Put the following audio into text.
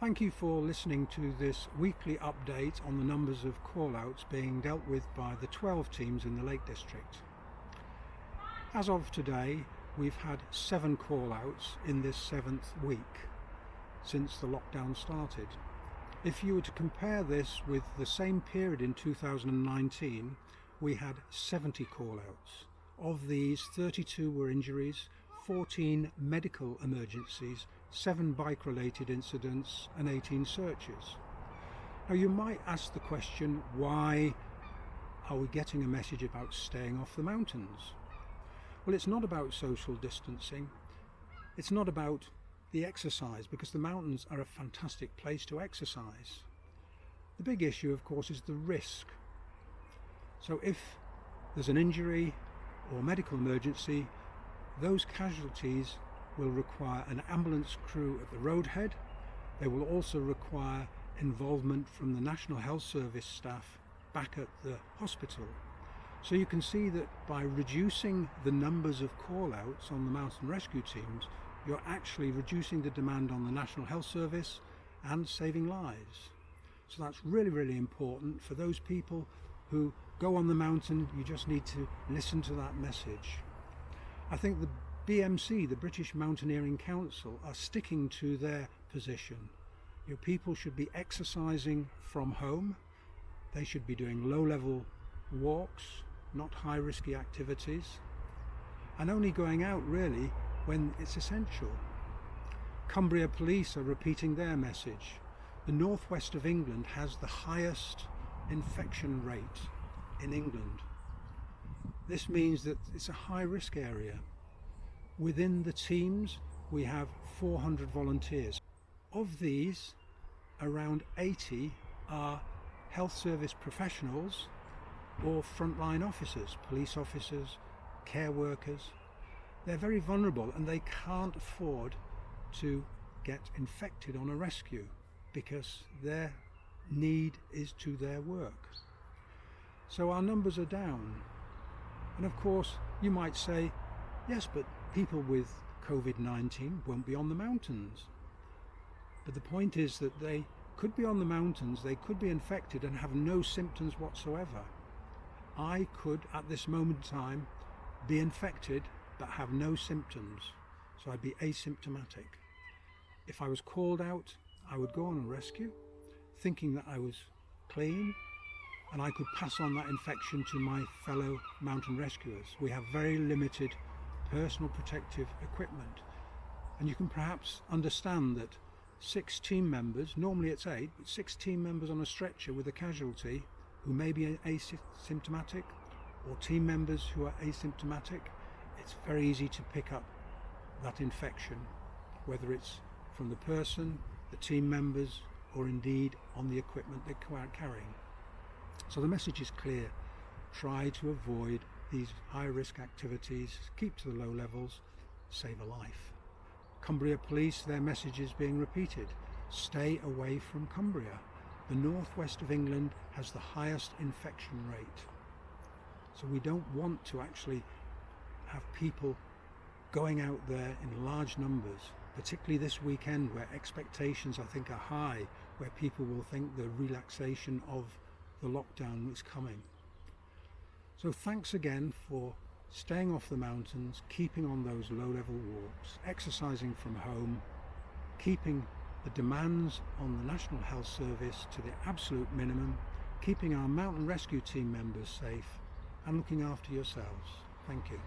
Thank you for listening to this weekly update on the numbers of call-outs being dealt with by the 12 teams in the Lake District. As of today, we've had 7 call-outs in this 7th week since the lockdown started. If you were to compare this with the same period in 2019, we had 70 call-outs. Of these, 32 were injuries, 14 medical emergencies, 7 bike-related incidents and 18 searches. Now you might ask the question, why are we getting a message about staying off the mountains? Well, it's not about social distancing, it's not about the exercise, because the mountains are a fantastic place to exercise. The big issue, of course, is the risk. So if there's an injury or medical emergency, those casualties will require an ambulance crew at the roadhead. They will also require involvement from the National Health Service staff back at the hospital. So you can see that by reducing the numbers of call-outs on the mountain rescue teams, you're actually reducing the demand on the National Health Service and saving lives. So that's really, really important for those people who go on the mountain. You just need to listen to that message. I think the BMC, the British Mountaineering Council, are sticking to their position. Your people should be exercising from home. They should be doing low-level walks, not high-risky activities, and only going out really when it's essential. Cumbria Police are repeating their message. The northwest of England has the highest infection rate in England. This means that it's a high-risk area. Within the teams, we have 400 volunteers. Of these, around 80 are health service professionals or frontline officers, police officers, care workers. They're very vulnerable and they can't afford to get infected on a rescue because their need is to their work. So our numbers are down. And of course, you might say, yes, but people with COVID-19 won't be on the mountains. But the point is that they could be on the mountains, they could be infected and have no symptoms whatsoever. I could, at this moment in time, be infected but have no symptoms, so I'd be asymptomatic. If I was called out, I would go on a rescue, thinking that I was clean, and I could pass on that infection to my fellow mountain rescuers. We have very limited personal protective equipment, and you can perhaps understand that 6 team members, normally it's 8, but 6 team members on a stretcher with a casualty who may be asymptomatic, or team members who are asymptomatic, it's very easy to pick up that infection, whether it's from the person, the team members, or indeed on the equipment they're carrying. So the message is clear. Try to avoid these high-risk activities, keep to the low levels, save a life. Cumbria Police, their message is being repeated. Stay away from Cumbria. The northwest of England has the highest infection rate. So we don't want to actually have people going out there in large numbers, particularly this weekend where expectations I think are high, where people will think the relaxation of the lockdown is coming. So thanks again for staying off the mountains, keeping on those low-level walks, exercising from home, keeping the demands on the National Health Service to the absolute minimum, keeping our mountain rescue team members safe, and looking after yourselves. Thank you.